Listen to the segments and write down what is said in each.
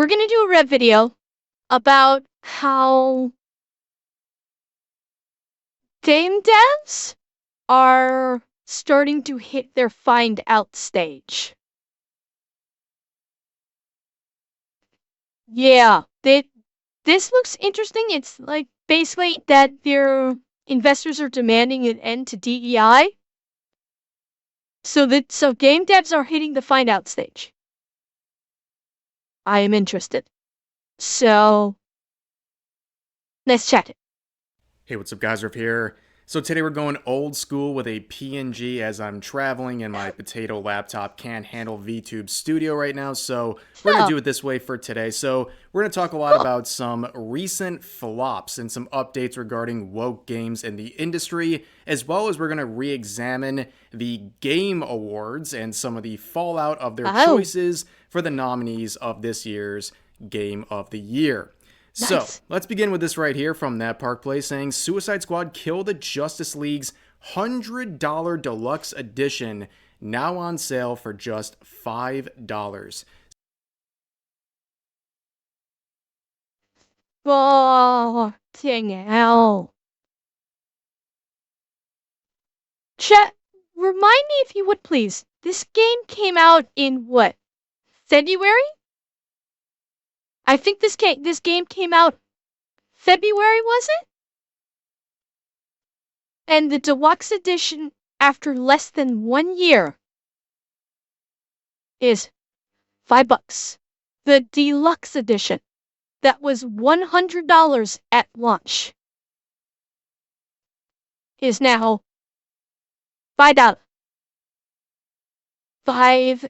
we're gonna do a Rev video about how game devs are starting to hit their find out stage. Yeah, this looks interesting. It's like basically that their investors are demanding an end to DEI. So game devs are hitting the find out stage. I am interested. So let's chat it. Hey, what's up, guys? Riff here. So today we're going old school with a PNG as I'm traveling and my potato laptop can't handle VTube Studio right now. So we're going to So do it this way for today. So we're going to talk a lot cool. about some recent flops and some updates regarding woke games in the industry, as well as we're going to re-examine the Game Awards and some of the fallout of their Oh, choices for the nominees of this year's Game of the Year. So, nice. let's begin with this right here from That Park Play saying Suicide Squad Kill the Justice League's $100 deluxe edition now on sale for just $5. Oh, dang hell. Chat, remind me if you would please. This game came out in what? February? I think this game came out February, was it? And the deluxe edition, after less than 1 year, is $5. The deluxe edition, that was $100 at launch, is now $5. $5.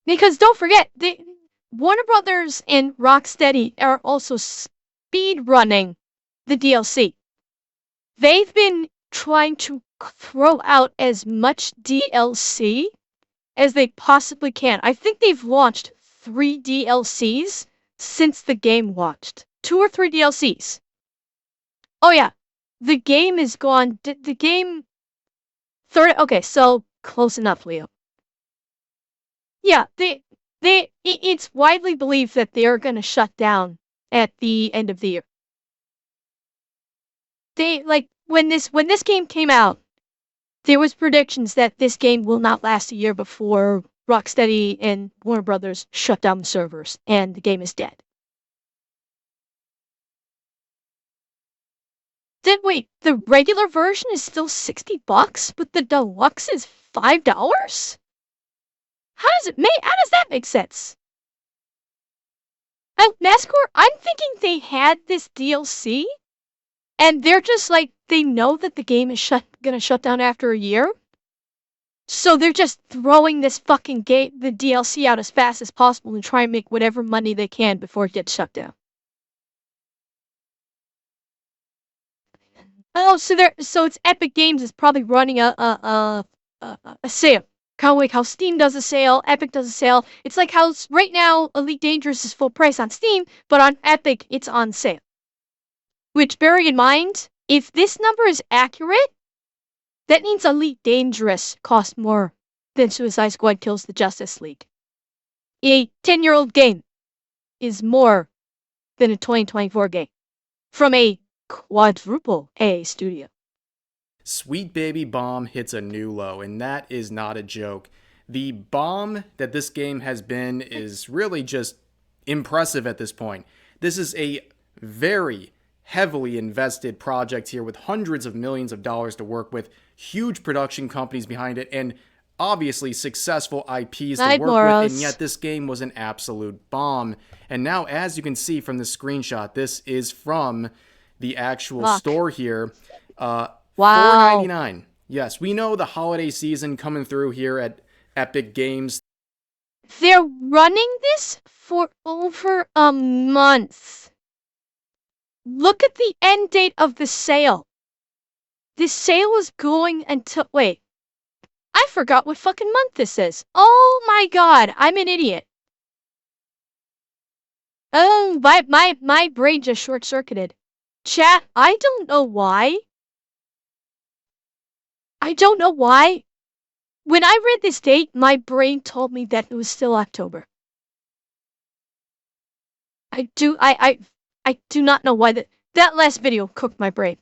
Because don't forget, Warner Brothers and Rocksteady are also speed running the DLC. They've been trying to throw out as much DLC as they possibly can. I think they've launched 3 DLCs since the game launched. 2 or 3 DLCs. Oh yeah, the game is gone. The game... Okay, so close enough, Leo. Yeah, it's widely believed that they are gonna shut down at the end of the year. When this game came out, there was predictions that this game will not last a year before Rocksteady and Warner Brothers shut down the servers and the game is dead. Then wait, the regular version is still $60, but the deluxe is $5? How does that make sense? NASCAR, I'm thinking they had this DLC, and they're just like, they know that the game is gonna shut down after a year, so they're just throwing this fucking the DLC out as fast as possible and try and make whatever money they can before it gets shut down. Oh, so it's Epic Games is probably running a sale. Kind of like how Steam does a sale, Epic does a sale. It's like how right now Elite Dangerous is full price on Steam, but on Epic it's on sale. Which, bearing in mind, if this number is accurate, that means Elite Dangerous costs more than Suicide Squad Kills the Justice League. A 10-year-old game is more than a 2024 game from a quadruple A studio. Sweet Baby Bomb hits a new low, and that is not a joke. The bomb that this game has been is really just impressive at this point. This is a very heavily invested project here with hundreds of millions of dollars to work with, huge production companies behind it, and obviously successful IPs to work with, and yet this game was an absolute bomb. And now, as you can see from the screenshot, this is from the actual store here. Wow. $4.99. Yes, we know the holiday season coming through here at Epic Games. They're running this for over a month. Look at the end date of the sale. This sale is going until... Wait. I forgot what fucking month this is. Oh my god, I'm an idiot. Oh, my brain just short-circuited. Chat, I don't know why. when I read this date, my brain told me that it was still October. I do not know why that last video cooked my brain.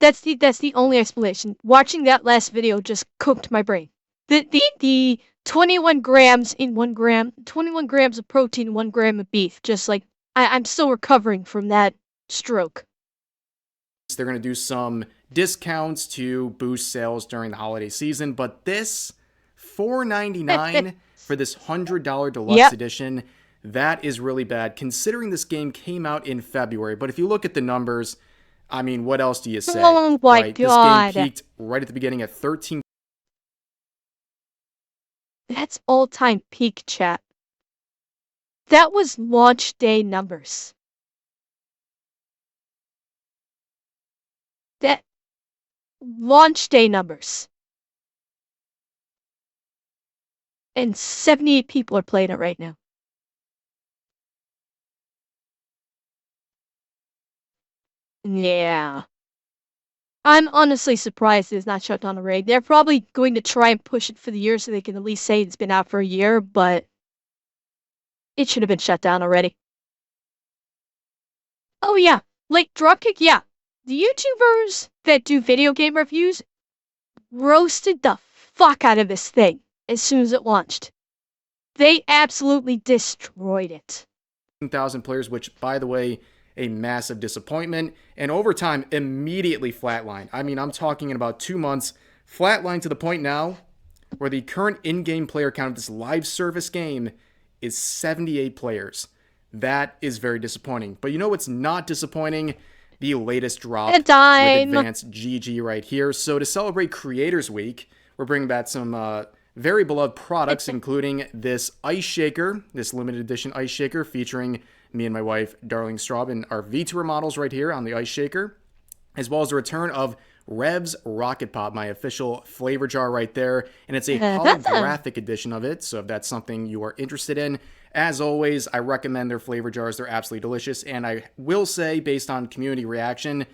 That's the only explanation. Watching that last video just cooked my brain. The 21 grams in 1 gram, 21 grams of protein, 1 gram of beef. Just like I'm still recovering from that stroke. They're going to do some discounts to boost sales during the holiday season, but this $4.99 for this $100 deluxe edition, that is really bad considering this game came out in February. But if you look at the numbers, I mean, what else do you say? Oh my God. This game peaked right at the beginning at 13. That's all-time peak, chat. That was launch day numbers. That launch day numbers. And 78 people are playing it right now. Yeah. I'm honestly surprised it's not shut down already. They're probably going to try and push it for the year so they can at least say it's been out for a year, but it should have been shut down already. Oh yeah, like Dropkick, yeah. The YouTubers that do video game reviews roasted the fuck out of this thing as soon as it launched. They absolutely destroyed it. 1,000 players, which, by the way, a massive disappointment, and over time immediately flatlined. I mean, I'm talking in about 2 months, flatlined to the point now where the current in-game player count of this live service game is 78 players. That is very disappointing. But you know what's not disappointing? The latest drop with Advanced GG right here. So to celebrate Creators Week, we're bringing back some very beloved products, including this ice shaker, this limited edition ice shaker featuring me and my wife, Darling Straub, and our VTuber models right here on the ice shaker, as well as the return of Rev's Rocket Pop, my official flavor jar right there, and it's a holographic edition of it, so if that's something you are interested in, as always, I recommend their flavor jars. They're absolutely delicious, and I will say, based on community reaction,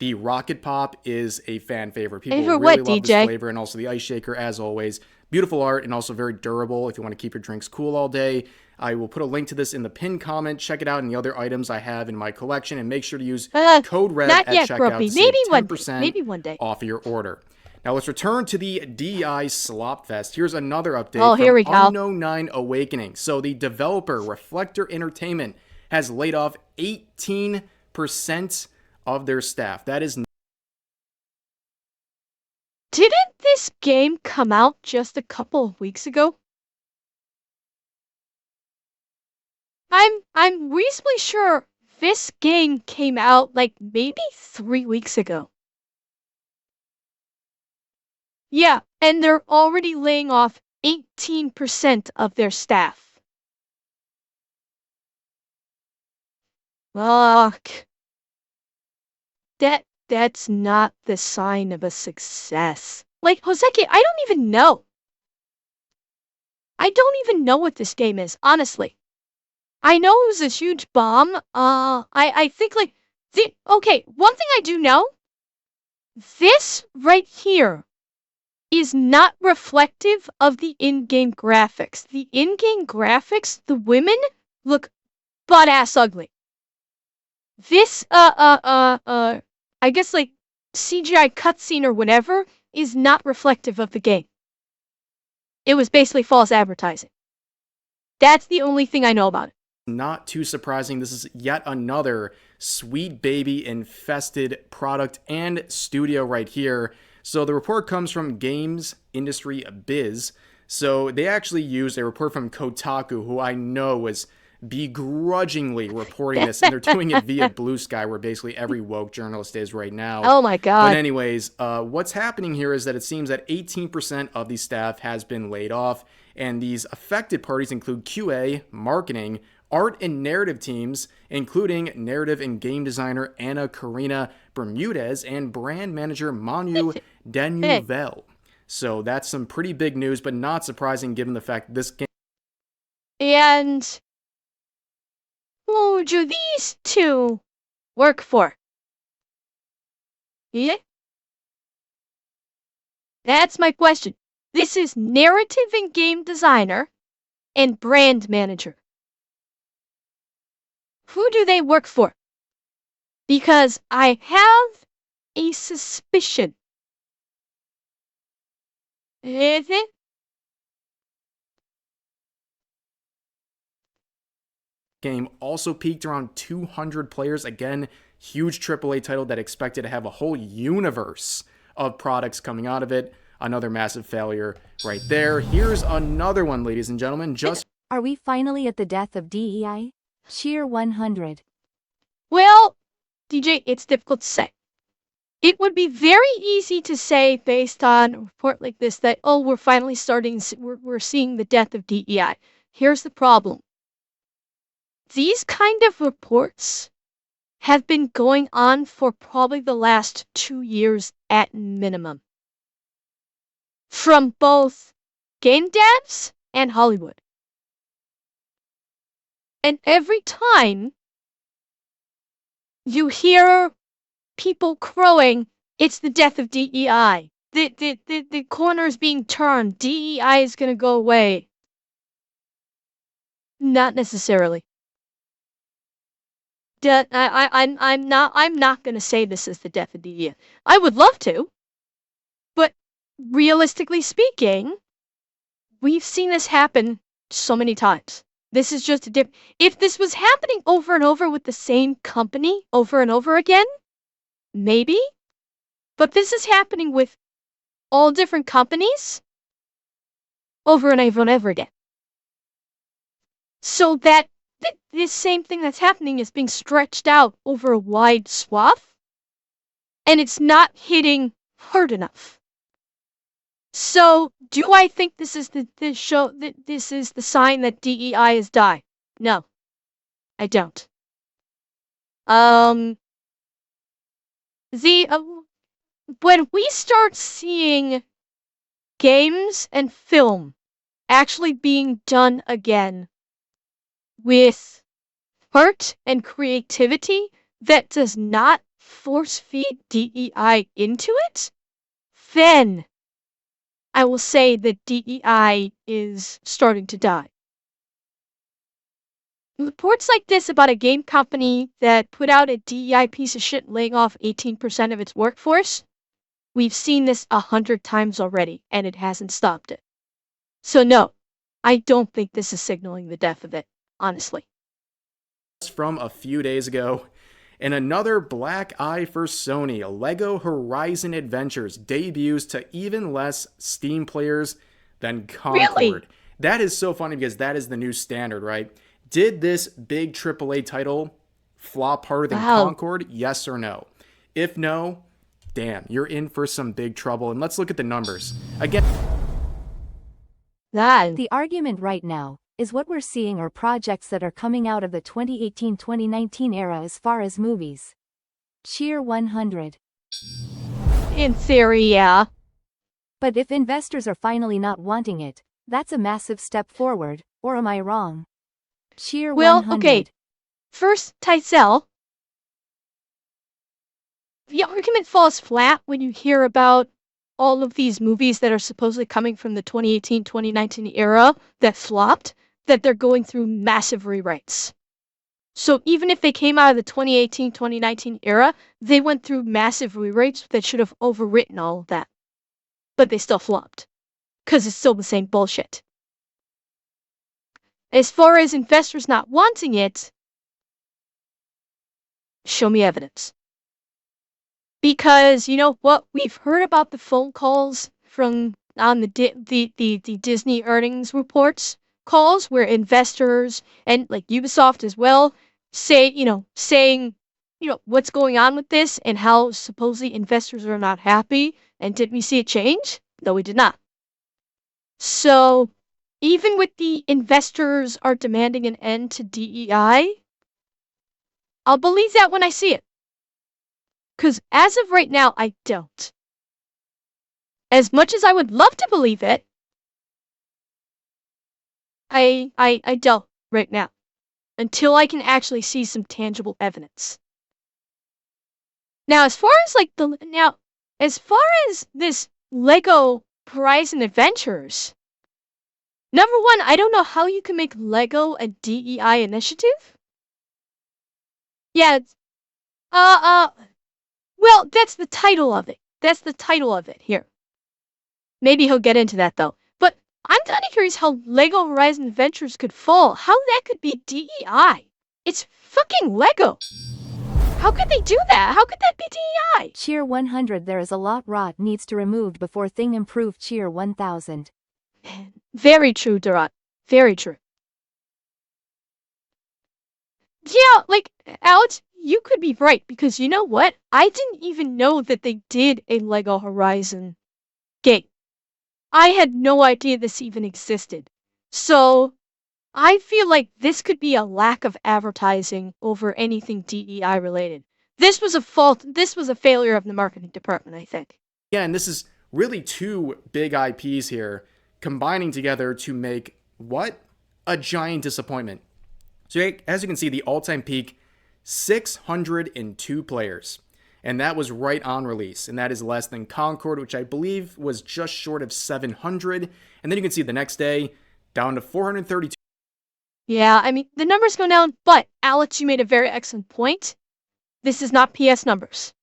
the Rocket Pop is a fan favorite. People really love this flavor, and also the ice shaker, as always. Beautiful art, and also very durable if you want to keep your drinks cool all day. I will put a link to this in the pinned comment. Check it out and the other items I have in my collection, and make sure to use code REV at checkout to save 10% off of your order. Now let's return to the DI Slopfest. Here's another update from Unknown 9 Awakening. So the developer, Reflector Entertainment, has laid off 18% of their staff. That is... Didn't this game come out just a couple of weeks ago? I'm reasonably sure this game came out like maybe 3 weeks ago. Yeah, and they're already laying off 18% of their staff. Fuck. That's not the sign of a success. Like, Hoseki, I don't even know. I don't even know what this game is, honestly. I know it was a huge bomb. I think like, okay, one thing I do know, this right here is not reflective of the in-game graphics. The in-game graphics, the women look butt-ass ugly. This, I guess like CGI cutscene or whatever is not reflective of the game. It was basically false advertising. That's the only thing I know about it. Not too surprising, this is yet another Sweet Baby infested product and studio right here. So the report comes from Games Industry Biz. So they actually used a report from Kotaku, who I know was begrudgingly reporting this, and they're doing it via Blue Sky, where basically every woke journalist is right now. Oh my god. But anyways, what's happening here is that it seems that 18% of the staff has been laid off, and these affected parties include QA, marketing, art and narrative teams, including narrative and game designer Anna Karina Bermudez and brand manager Manu Denouvel. So that's some pretty big news, but not surprising given the fact that this game... And who do these two work for? Yeah? That's my question. This is narrative and game designer and brand manager. Who do they work for? Because I have a suspicion. Is it? Game also peaked around 200 players. Again, huge AAA title that expected to have a whole universe of products coming out of it. Another massive failure right there. Here's another one, ladies and gentlemen. Are we finally at the death of DEI? Cheer 100. Well, DJ, it's difficult to say. It would be very easy to say, based on a report like this, that, oh, we're finally we're seeing the death of DEI. Here's the problem. These kind of reports have been going on for probably the last 2 years at minimum. From both game devs and Hollywood. And every time you hear people crowing, it's the death of DEI. The corner is being turned. DEI is going to go away. Not necessarily. I'm not going to say this is the death of DEI. I would love to. But realistically speaking, we've seen this happen so many times. This is just a if this was happening over and over with the same company over and over again, maybe. But this is happening with all different companies over and over and over again. So that this same thing that's happening is being stretched out over a wide swath, and it's not hitting hard enough. So, do I think this is this is the sign that DEI is die? No, I don't. When we start seeing games and film actually being done again with heart and creativity that does not force feed DEI into it, then I will say that DEI is starting to die. Reports like this about a game company that put out a DEI piece of shit laying off 18% of its workforce, we've seen this 100 times already, and it hasn't stopped it. So no, I don't think this is signaling the death of it, honestly. From a few days ago, and another black eye for Sony. Lego Horizon Adventures debuts to even less Steam players than Concord. Really? That is so funny because that is the new standard, right? Did this big AAA title flop harder than Concord? Yes or no? If no, damn, you're in for some big trouble. And let's look at the numbers. Again, The argument right now is what we're seeing are projects that are coming out of the 2018-2019 era as far as movies. Cheer 100. In theory, yeah. But if investors are finally not wanting it, that's a massive step forward, or am I wrong? Cheer 100. Okay. First, Tycel. The argument falls flat when you hear about all of these movies that are supposedly coming from the 2018-2019 era that flopped, that they're going through massive rewrites. So even if they came out of the 2018-2019 era, they went through massive rewrites that should have overwritten all of that. But they still flopped. Because it's still the same bullshit. As far as investors not wanting it, show me evidence. Because, you know what, we've heard about the phone calls from on the Disney earnings reports calls where investors and like Ubisoft as well saying, what's going on with this and how supposedly investors are not happy. And did we see a change? No, we did not. So even with the investors are demanding an end to DEI, I'll believe that when I see it. Because as of right now, I don't. As much as I would love to believe it, I don't right now. Until I can actually see some tangible evidence. Now, as far as this Lego Horizon Adventures. Number one, I don't know how you can make Lego a DEI initiative. Yeah, well, that's the title of it. That's the title of it here. Maybe he'll get into that though. But I'm kind of curious how Lego Horizon Adventures could fall. How that could be DEI. It's fucking Lego. How could they do that? How could that be DEI? Cheer 100. There is a lot rot needs to removed before thing improve. Cheer 1000. Very true, Durant. Very true. Yeah, like, Alex, you could be right, because you know what? I didn't even know that they did a Lego Horizon game. I had no idea this even existed. So, I feel like this could be a lack of advertising over anything DEI related. This was a fault, this was a failure of the marketing department, I think. Yeah, and this is really two big IPs here combining together to make what? A giant disappointment. So as you can see, the all-time peak, 602 players. And that was right on release. And that is less than Concord, which I believe was just short of 700. And then you can see the next day, down to 432. Yeah, I mean, the numbers go down, but Alex, you made a very excellent point. This is not PS numbers.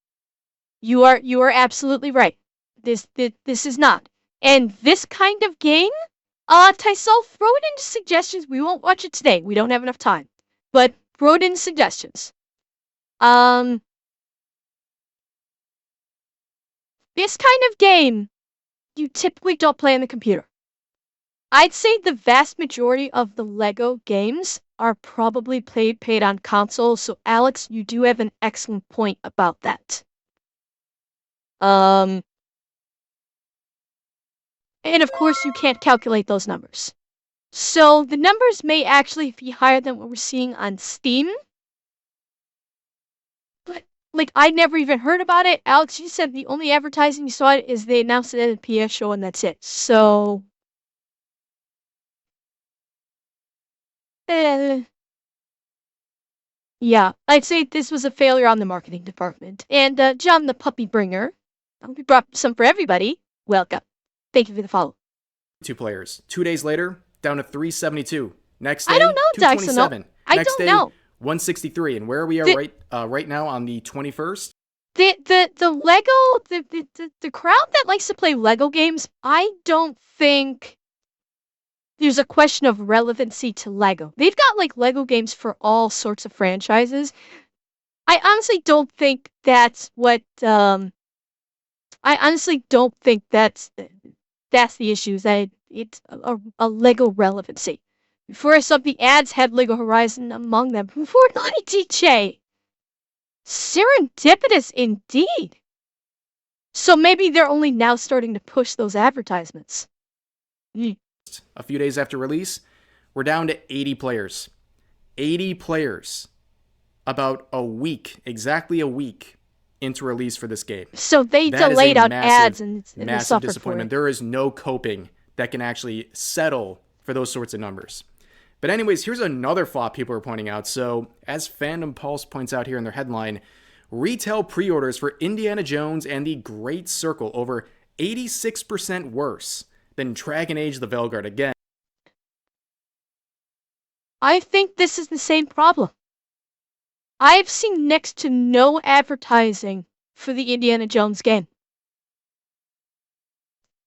You are absolutely right. This is not. And this kind of game, Tysol, throw it into suggestions. We won't watch it today. We don't have enough time. But throw it in suggestions. This kind of game, you typically don't play on the computer. I'd say the vast majority of the Lego games are probably played on console, so Alex, you do have an excellent point about that. And of course, you can't calculate those numbers. So the numbers may actually be higher than what we're seeing on Steam. But, like, I never even heard about it. Alex, you said the only advertising you saw is they announced it at a PS show and that's it. So... yeah, I'd say this was a failure on the marketing department. And John the Puppy Bringer, we brought some for everybody. Welcome. Thank you for the follow. 2 players. 2 days later, down to 372. Next day, I don't know, 227. I Next don't day, know. 163. And where are we at right now on the 21st? The Lego, the crowd that likes to play Lego games, I don't think there's a question of relevancy to Lego. They've got like Lego games for all sorts of franchises. I honestly don't think that's what I honestly don't think that's the issue. That it's a Lego relevancy. Before I saw the ads had Lego Horizon among them. Fortnite DJ. Serendipitous indeed. So maybe they're only now starting to push those advertisements. A few days after release, we're down to 80 players. 80 players. About a week, exactly a week into release for this game. So they delayed out ads and they suffered disappointment. for it. There is no coping that can actually settle for those sorts of numbers. But anyways, here's another flop people are pointing out. So as Fandom Pulse points out here in their headline, retail pre-orders for Indiana Jones and the Great Circle over 86% worse than Dragon Age the Veilguard again. I think this is the same problem. I've seen next to no advertising for the Indiana Jones game.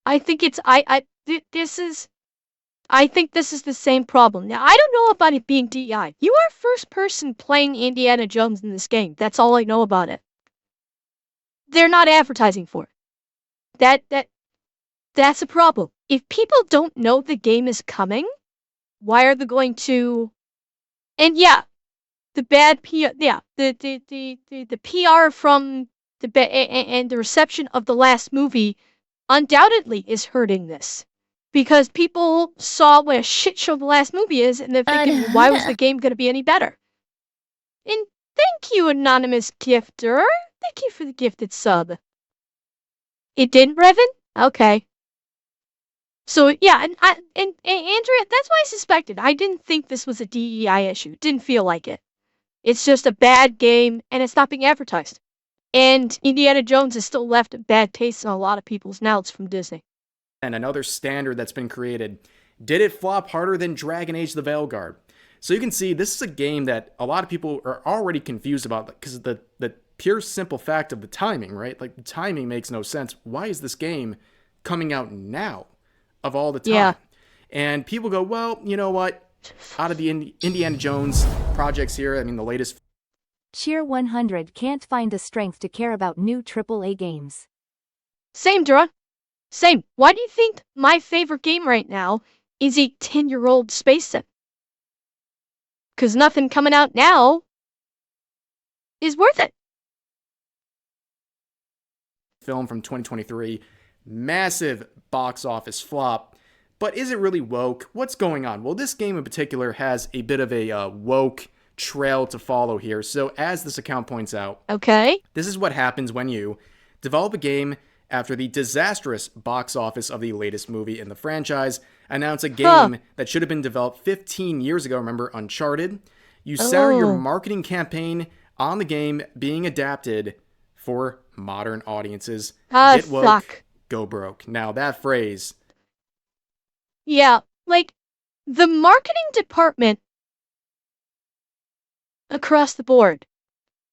I think it's I think this is the same problem. Now, I don't know about it being DEI. You are first person playing Indiana Jones in this game. That's all I know about it. They're not advertising for it. That's a problem. If people don't know the game is coming, why are they going to... And yeah, the bad PR, yeah, the PR from and the reception of the last movie undoubtedly is hurting this. Because people saw what a shit show the last movie is, and they're thinking, well, why was the game going to be any better? And thank you, anonymous gifter. Thank you for the gifted sub. It didn't, Brevin? Okay. So, yeah, and Andrea, that's why I suspected. I didn't think this was a DEI issue. Didn't feel like it. It's just a bad game, and it's not being advertised. And Indiana Jones has still left a bad taste in a lot of people's mouths from Disney. and another standard that's been created. Did it flop harder than Dragon Age the Veilguard? So you can see this is a game that a lot of people are already confused about because of the pure simple fact of the timing, right? Like the timing makes no sense. Why is this game coming out now of all the time? Yeah. And people go, well, you know what? Out of the Indiana Jones projects here, I mean, the latest Cheer 100 can't find the strength to care about new AAA games. Same, Dra. Same. Why do you think my favorite game right now is a 10-year-old space sim? Because nothing coming out now is worth it. film from 2023, massive box office flop. But is it really woke? What's going on? Well, this game in particular has a bit of a woke trail to follow here. So as this account points out, Okay. this is what happens when you develop a game after the disastrous box office of the latest movie in the franchise, announce a game that should have been developed 15 years ago, remember Uncharted? You center your marketing campaign on the game being adapted for modern audiences. Get woke, Fuck. go broke. Now that phrase... Yeah, like, the marketing department across the board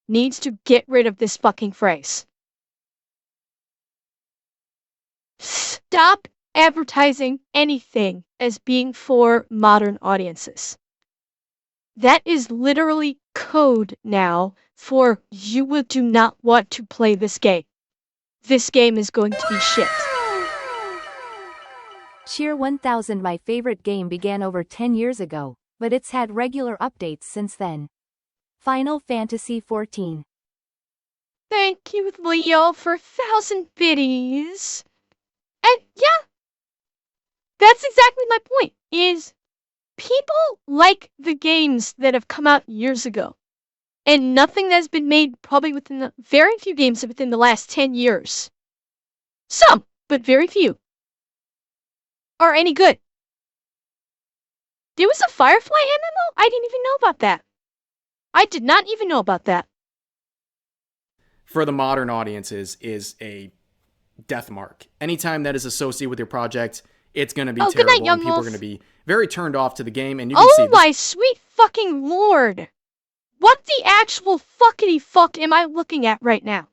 needs to get rid of this fucking phrase. Stop advertising anything as being for modern audiences. That is literally code now for you do not want to play this game. This game is going to be shit. Cheer 1000 My favorite game began over 10 years ago, but it's had regular updates since then. Final Fantasy XIV. Thank you, Leo, for 1,000 biddies. And yeah, that's exactly my point, is people like the games that have come out years ago. And nothing that's been made probably within the very few games within the last 10 years. Some, but very few, are any good. There was a Firefly MMO? I didn't even know about that. I did not even know about that. For the modern audiences is a death mark. Anytime that is associated with your project, it's going to be terrible. Good night, young and people wolf. are going to be very turned off to the game. And you can see Oh my sweet fucking lord. What the actual fuckity fuck am I looking at right now?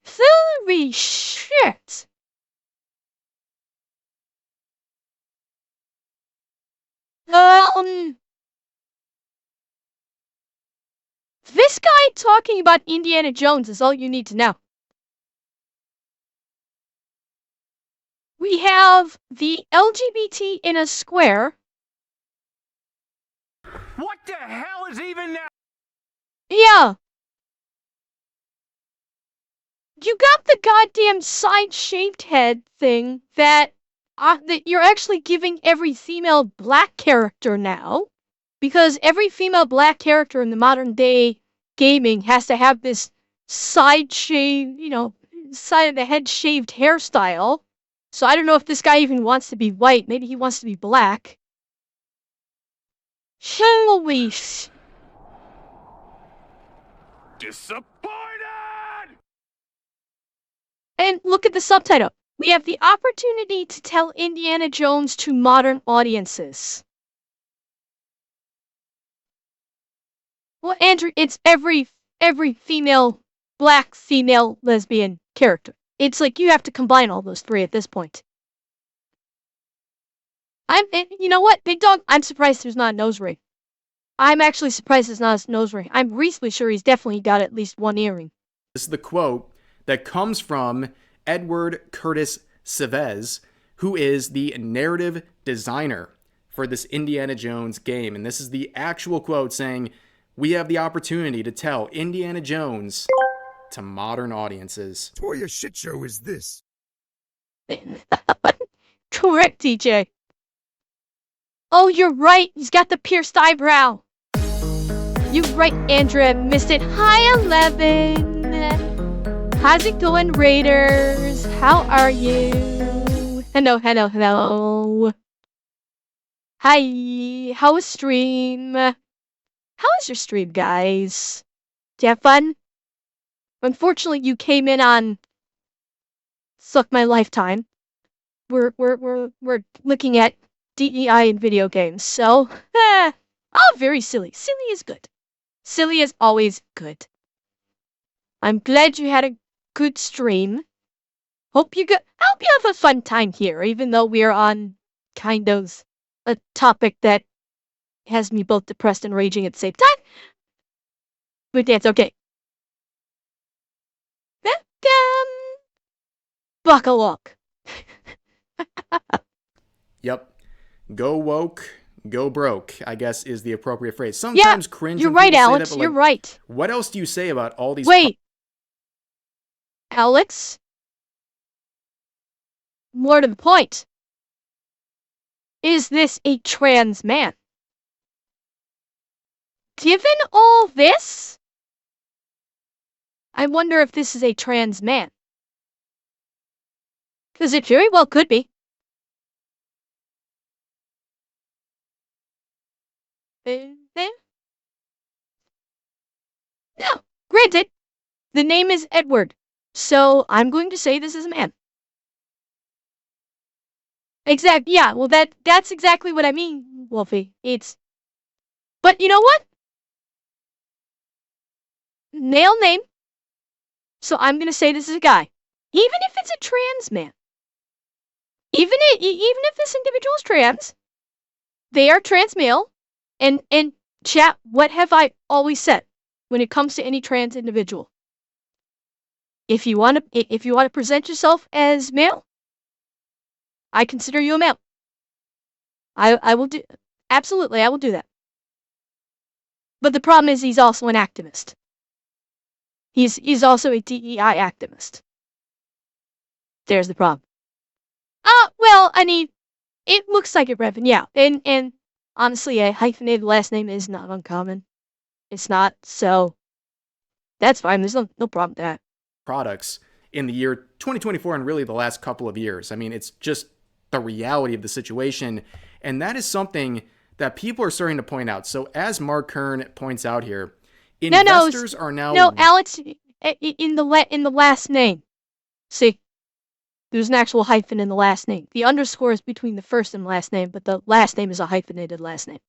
Holy shit. This guy talking about Indiana Jones is all you need to know. We have the LGBT in a square. What the hell is even that? Yeah. You got the goddamn side shaved head thing that you're actually giving every female black character now. Because every female black character in the modern day gaming has to have this side shave, side of the head shaved hairstyle. So I don't know if this guy even wants to be white. Maybe he wants to be black. Holy Disappointed! And look at the subtitle. We have the opportunity to tell Indiana Jones to modern audiences. Well, Andrew, it's every female, black female lesbian character. It's like you have to combine all those three at this point. You know what, Big Dog? I'm surprised there's not a nose ring. I'm actually surprised there's not a nose ring. I'm reasonably sure he's definitely got at least one earring. This is the quote that comes from Edward Curtis Chavez, who is the narrative designer for this Indiana Jones game. And this is the actual quote saying, "We have the opportunity to tell Indiana Jones to modern audiences." What toy shit show is this? Correct, DJ. Oh, you're right. He's got the pierced eyebrow. You're right, Andrea. Missed it. Hi, 11. How's it going, Raiders? How are you? Hello, hello, hello. Hi. How was stream? How was your stream, guys? Did you have fun? Unfortunately, you came in on suck my lifetime. We're looking at DEI in video games, so very silly. Silly is good. Silly is always good. I'm glad you had a good stream. Hope you have a fun time here, even though we're on kind of a topic that has me both depressed and raging at the same time. But that's okay. Buckle up. Yep. Go woke, go broke, I guess is the appropriate phrase. Sometimes cringe. You're when right, people say Alex. that, but, You're like, right. what else do you say about all these? Wait. Alex? More to the point. Is this a trans man? Given all this, I wonder if this is a trans man. Because it very well could be. Now, granted, the name is Edward, so I'm going to say this is a man. Yeah, well that's exactly what I mean, Wolfie. But you know what? Male name. So I'm gonna say this is a guy. Even if it's a trans man. Even if this individual is trans, they are trans male. And chat, what have I always said when it comes to any trans individual? If you want to present yourself as male, I consider you a male. I will do, absolutely, I will do that. But the problem is he's also an activist. He's also a DEI activist. There's the problem. Well, I mean, it looks like it, Revan, yeah. And honestly, a hyphenated last name is not uncommon. It's not, so that's fine. There's no problem with that. Products in the year 2024 and really the last couple of years. I mean, it's just the reality of the situation. And that is something that people are starting to point out. So as Mark Kern points out here, investors are now... No, Alex, in the last name. See, there's an actual hyphen in the last name. The underscore is between the first and last name, but the last name is a hyphenated last name.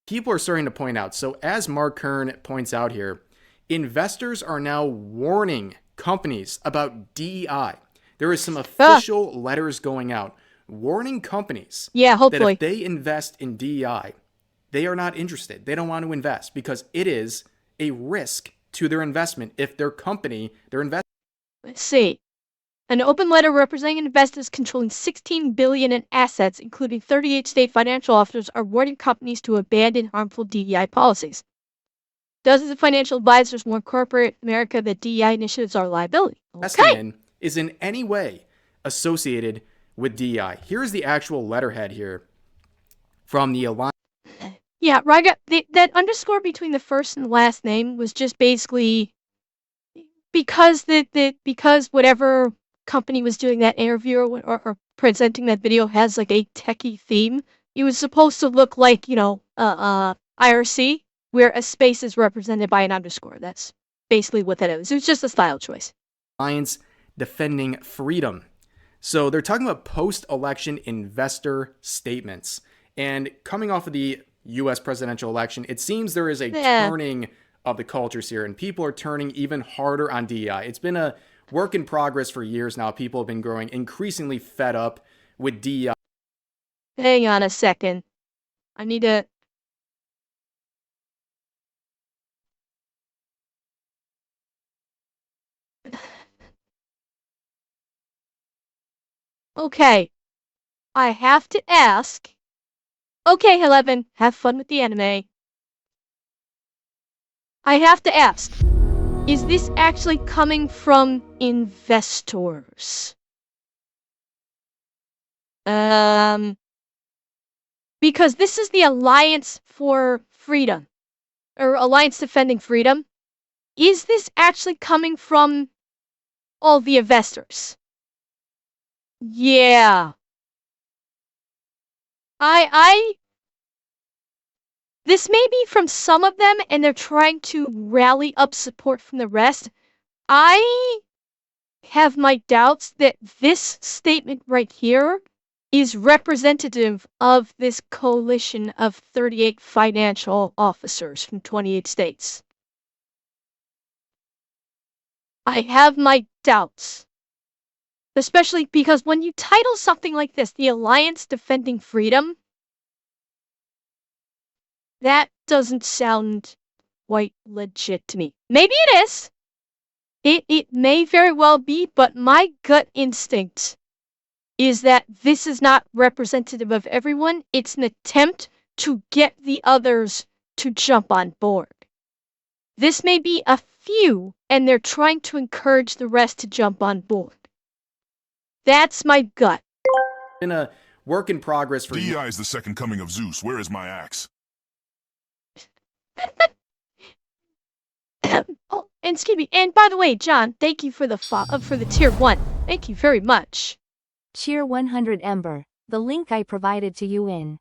People are starting to point out. So as Mark Kern points out here, investors are now warning companies about DEI. There is some official letters going out warning companies that if they invest in DEI, they are not interested. They don't want to invest because it is a risk to their investment if their company, their investment. Let's see. An open letter representing investors controlling $16 billion in assets, including 38 state financial officers, are warning companies to abandon harmful DEI policies. Dozens of financial advisors warn corporate America that DEI initiatives are a liability. Investment is in any way associated with DEI. Here's the actual letterhead here from the Alliance. Yeah, Riga, that underscore between the first and last name was just basically because because whatever company was doing that interview or presenting that video has like a techie theme. It was supposed to look like, IRC, where a space is represented by an underscore. That's basically what that is. It was just a style choice. Alliance Defending Freedom. So they're talking about post-election investor statements. And coming off of the U.S. presidential election, it seems there is a turning of the cultures here, and people are turning even harder on DEI. It's been a work in progress for years now. People have been growing increasingly fed up with DEI. Hang on a second. I need to... Okay. I have to ask. Okay, 11, have fun with the anime. I have to ask. Is this actually coming from investors? Because this is the Alliance for Freedom, or Alliance Defending Freedom. Is this actually coming from all the investors? Yeah. This may be from some of them, and they're trying to rally up support from the rest. I have my doubts that this statement right here is representative of this coalition of 38 financial officers from 28 states. I have my doubts. Especially because when you title something like this, the Alliance Defending Freedom, that doesn't sound quite legit to me. Maybe it is. It may very well be, but my gut instinct is that this is not representative of everyone. It's an attempt to get the others to jump on board. This may be a few, and they're trying to encourage the rest to jump on board. That's my gut. Been a work in progress for DEI is the second coming of Zeus. Where is my axe? Oh, and excuse me. And by the way, John, thank you for the tier 1. Thank you very much. Cheer 100 Ember, the link I provided to you in.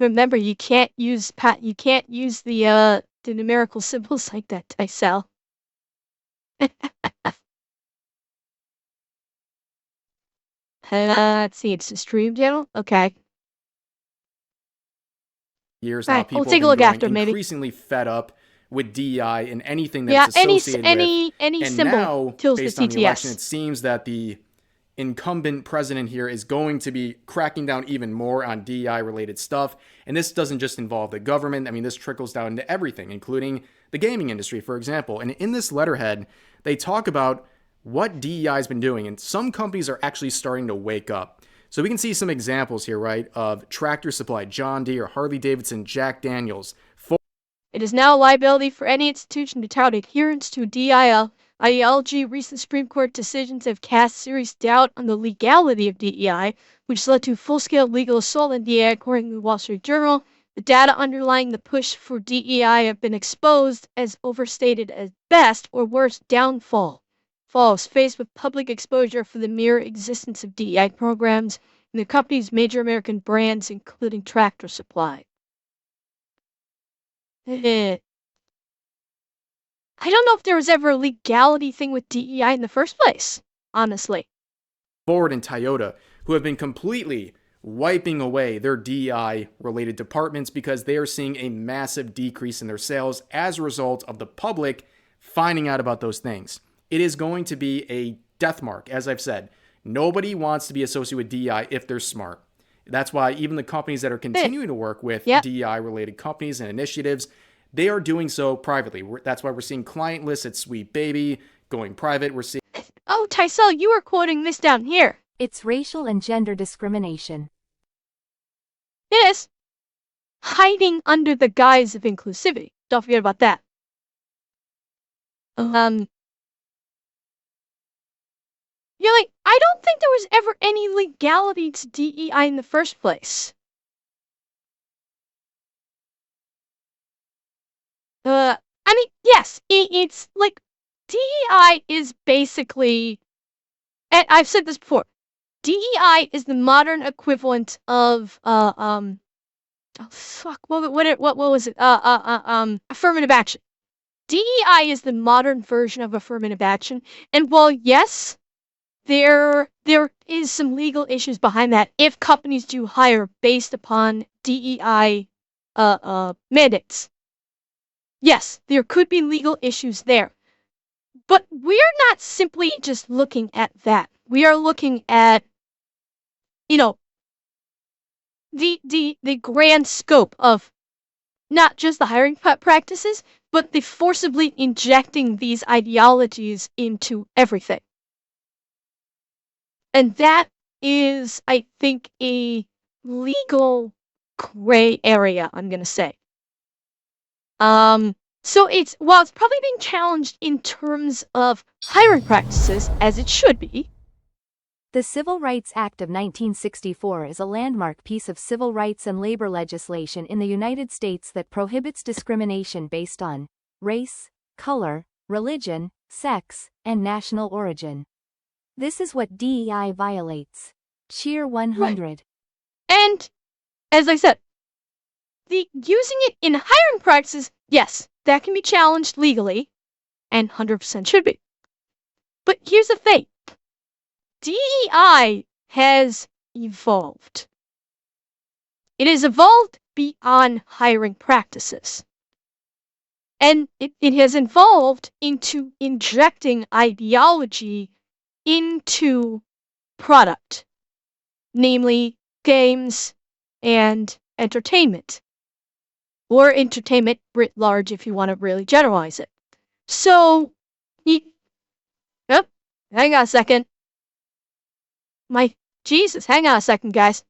Remember, you can't use the numerical symbols like that, Tysel. Let's see, it's a stream channel? Okay. years Right, now, people we'll take a have look been after, growing maybe. increasingly fed up with DEI and anything that's associated with. any And symbol now, kills based the on the election, TTS. it seems that the incumbent president here is going to be cracking down even more on DEI-related stuff. And this doesn't just involve the government. I mean, this trickles down into everything, including the gaming industry, for example. And in this letterhead, they talk about what DEI has been doing, and some companies are actually starting to wake up. So we can see some examples here, right, of Tractor Supply, John Deere, Harley Davidson, Jack Daniels. It is now a liability for any institution to tout adherence to DIL. IELG recent Supreme Court decisions have cast serious doubt on the legality of DEI, which led to full-scale legal assault on DEI, according to the Wall Street Journal. The data underlying the push for DEI have been exposed as overstated at best or worse downfall. Falls faced with public exposure for the mere existence of DEI programs in the company's major American brands, including Tractor Supply. I don't know if there was ever a legality thing with DEI in the first place, honestly. Ford and Toyota, who have been completely wiping away their DEI-related departments because they are seeing a massive decrease in their sales as a result of the public finding out about those things. It is going to be a death mark, as I've said. Nobody wants to be associated with DEI if they're smart. That's why even the companies that are continuing to work with DEI-related companies and initiatives, they are doing so privately. That's why we're seeing client lists at Sweet Baby going private. We're seeing... Oh, Tysel, you are quoting this down here. It's racial and gender discrimination. Yes. Hiding under the guise of inclusivity. Don't forget about that. You're like, I don't think there was ever any legality to DEI in the first place. I mean, yes, it's like, DEI is basically, and I've said this before, DEI is the modern equivalent of, oh fuck, what was it? Affirmative action. DEI is the modern version of affirmative action, and while yes, there is some legal issues behind that if companies do hire based upon DEI mandates. Yes, there could be legal issues there. But we're not simply just looking at that. We are looking at, the grand scope of not just the hiring practices, but the forcibly injecting these ideologies into everything. And that is, I think, a legal gray area, I'm going to say. So while it's probably being challenged in terms of hiring practices, as it should be. The Civil Rights Act of 1964 is a landmark piece of civil rights and labor legislation in the United States that prohibits discrimination based on race, color, religion, sex, and national origin. This is what DEI violates. Cheer 100. Right. And, as I said, using it in hiring practices, yes, that can be challenged legally, and 100% should be. But here's the thing. DEI has evolved. It has evolved beyond hiring practices. And it has evolved into injecting ideology into product, namely games and entertainment. Or entertainment writ large if you want to really generalize it. So, hang on a second. Jesus, hang on a second, guys.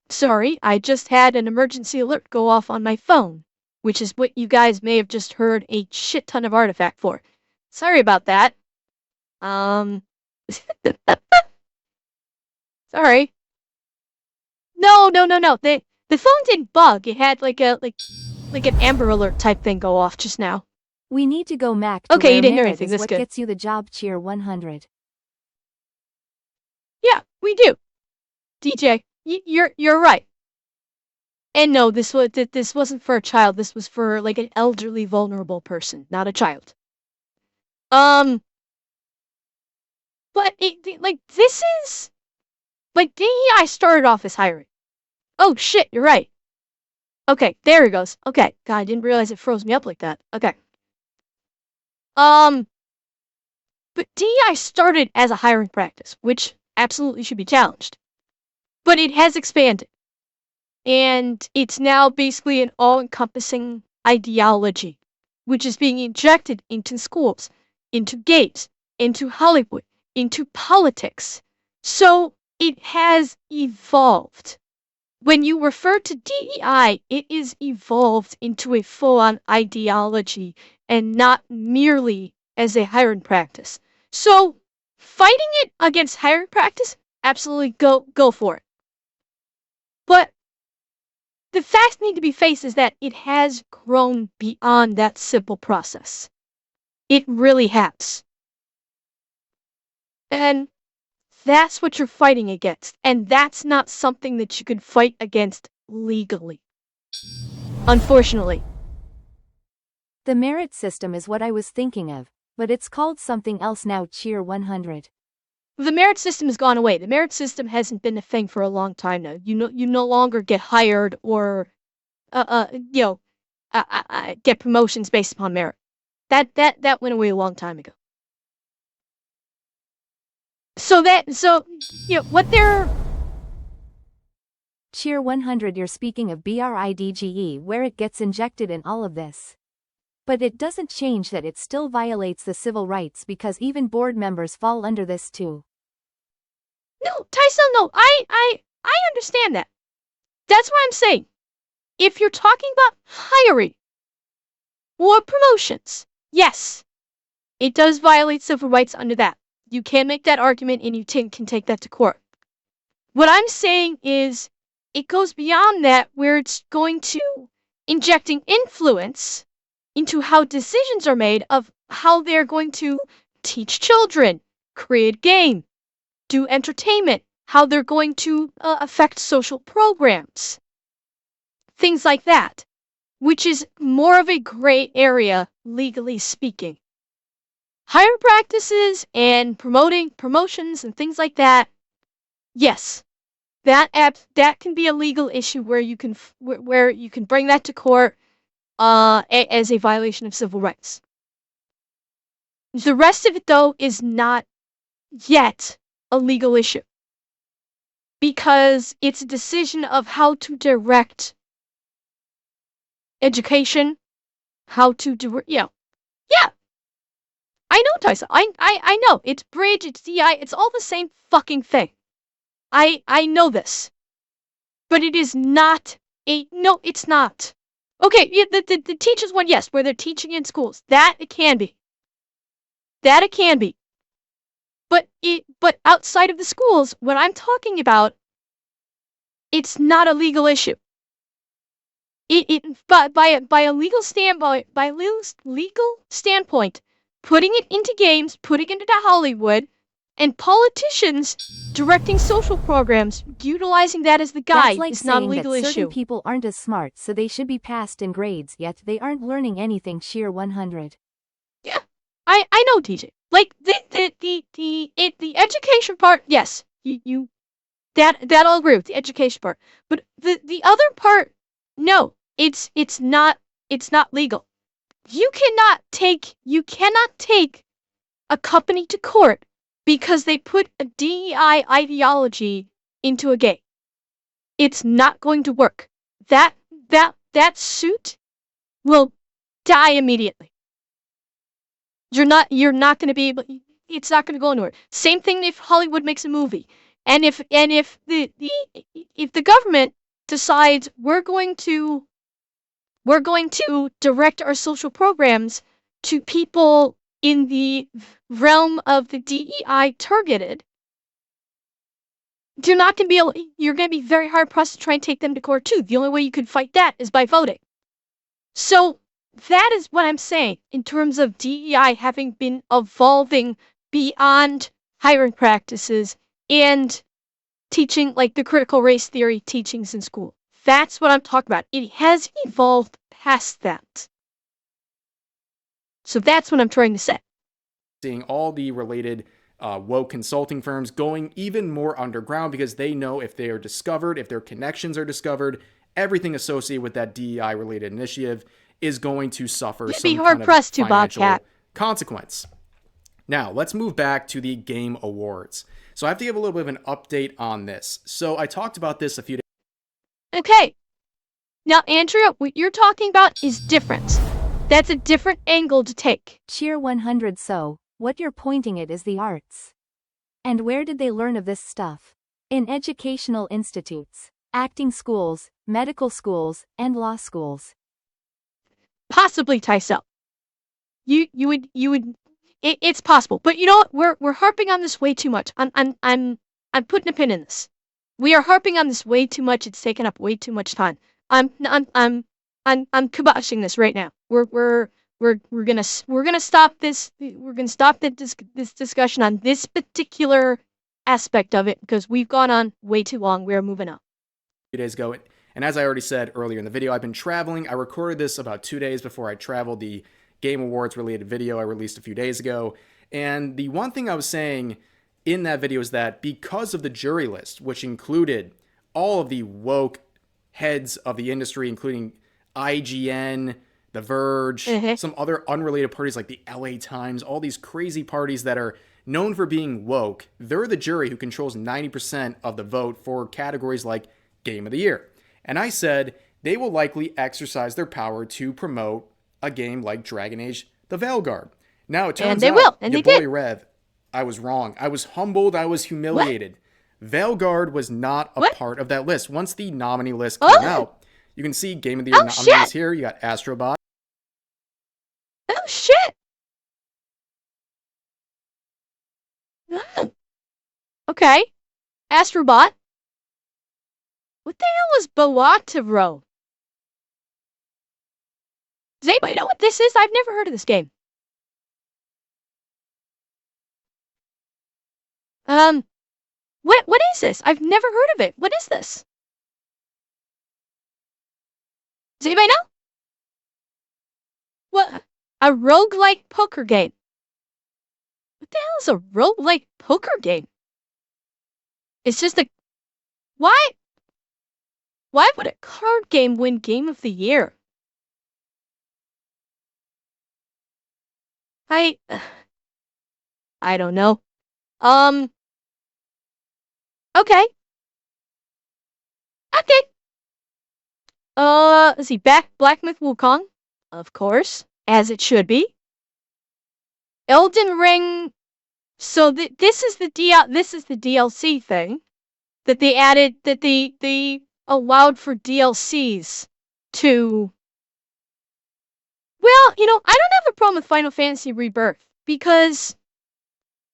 Sorry, I just had an emergency alert go off on my phone, which is what you guys may have just heard a shit ton of artifact for. Sorry about that. Sorry. No. The phone didn't bug. It had like an Amber Alert type thing go off just now. We need to go, Mac. To Okay, where you didn't hear merit anything. is That's what good. gets you the job. Cheer 100. Yeah, we do. DJ, you're right. And no, this wasn't for a child. This was for like an elderly, vulnerable person, not a child. But this is like DEI started off as hiring. Oh shit, you're right. Okay, there he goes. Okay, God, I didn't realize it froze me up like that. Okay. But DEI started as a hiring practice, which absolutely should be challenged. But it has expanded. And it's now basically an all-encompassing ideology, which is being injected into schools, into games, into Hollywood, into politics. So it has evolved. When you refer to DEI, it is evolved into a full-on ideology and not merely as a hiring practice. So fighting it against hiring practice, absolutely go for it. But the facts need to be faced is that it has grown beyond that simple process. It really has. And that's what you're fighting against. And that's not something that you can fight against legally. Unfortunately. The merit system is what I was thinking of, but it's called something else now. Cheer 100. The merit system has gone away. The merit system hasn't been a thing for a long time now. You no longer get hired or get promotions based upon merit. That went away a long time ago. What they're Cheer 100. You're speaking of BRIDGE, where it gets injected in all of this. But it doesn't change that it still violates the civil rights because even board members fall under this too. No, Tyson, no, I understand that. That's what I'm saying. If you're talking about hiring or promotions, yes, it does violate civil rights under that. You can make that argument and you can take that to court. What I'm saying is it goes beyond that where it's going to injecting influence into how decisions are made of how they're going to teach children, create game, do entertainment, how they're going to affect social programs. Things like that, which is more of a gray area, legally speaking. Higher practices and promotions and things like that, yes, that can be a legal issue where you can bring that to court as a violation of civil rights. The rest of it, though, is not yet a legal issue because it's a decision of how to direct education, how to do, yeah. I know, Tyson. I know. It's bridge, it's DI, it's all the same fucking thing. I know this. But it is not no, it's not. Okay, yeah, the teachers one, yes, where they're teaching in schools. That it can be. That it can be. But outside of the schools, what I'm talking about, it's not a legal issue. By a legal standpoint, putting it into games, putting it into Hollywood, And politicians directing social programs, utilizing that as the That's guide, like is not a saying legal that certain issue. people aren't as smart, so they should be passed in grades, yet they aren't learning anything. Sheer 100. Yeah, I know, TJ. Like the education part, yes, that I'll agree with the education part. But the other part, no, it's not legal. You cannot take a company to court because they put a DEI ideology into a game. It's not going to work. That suit will die immediately. You're not going to be able. It's not going to go anywhere. Same thing if Hollywood makes a movie, and if the government decides we're going to direct our social programs to people in the realm of the DEI targeted, you're going to be very hard pressed to try and take them to court too. The only way you could fight that is by voting. So that is what I'm saying in terms of DEI having been evolving beyond hiring practices and teaching, like the critical race theory teachings in school. That's what I'm talking about. It has evolved past that. So that's what I'm trying to say. Seeing all the related woke consulting firms going even more underground because they know if they are discovered, if their connections are discovered, everything associated with that DEI related initiative is going to suffer some kind of financial consequence. Now, let's move back to the Game Awards. So I have to give a little bit of an update on this. So I talked about this a few days. Okay. Now, Andrea, what you're talking about is different. That's a different angle to take. Cheer 100. So, what you're pointing at is the arts. And where did they learn of this stuff? In educational institutes, acting schools, medical schools, and law schools. Possibly, Tysel. It's possible. But you know what? We're harping on this way too much. I'm putting a pin in this. We are harping on this way too much. It's taken up way too much time. I'm kiboshing this right now. We're gonna stop this. We're gonna stop this discussion on this particular aspect of it because we've gone on way too long. We're moving on. Few days ago, and as I already said earlier in the video, I've been traveling. I recorded this about 2 days before I traveled. The Game Awards related video I released a few days ago, and the one thing I was saying in that video is that because of the jury list, which included all of the woke heads of the industry, including IGN, The Verge, some other unrelated parties like the LA Times, all these crazy parties that are known for being woke, they're the jury who controls 90% of the vote for categories like Game of the Year. And I said they will likely exercise their power to promote a game like Dragon Age The Veilguard. Now, it turns out, your boy Rev, I was wrong. I was humbled. I was humiliated. What? Veilguard was not a part of that list. Once the nominee list came out, you can see Game of the Year nominees here. You got Astrobot. Oh, shit! Okay. Astrobot. What the hell is Boatero? Does anybody know what this is? I've never heard of this game. What is this? I've never heard of it. What is this? Does anybody know? What? A roguelike poker game. What the hell is a roguelike poker game? It's just a... Why would a card game win Game of the Year? I don't know. Okay. Let's see. Black Myth Wukong, of course, as it should be. Elden Ring. So this is the DLC thing that they added. That they allowed for DLCs to. Well, I don't have a problem with Final Fantasy Rebirth because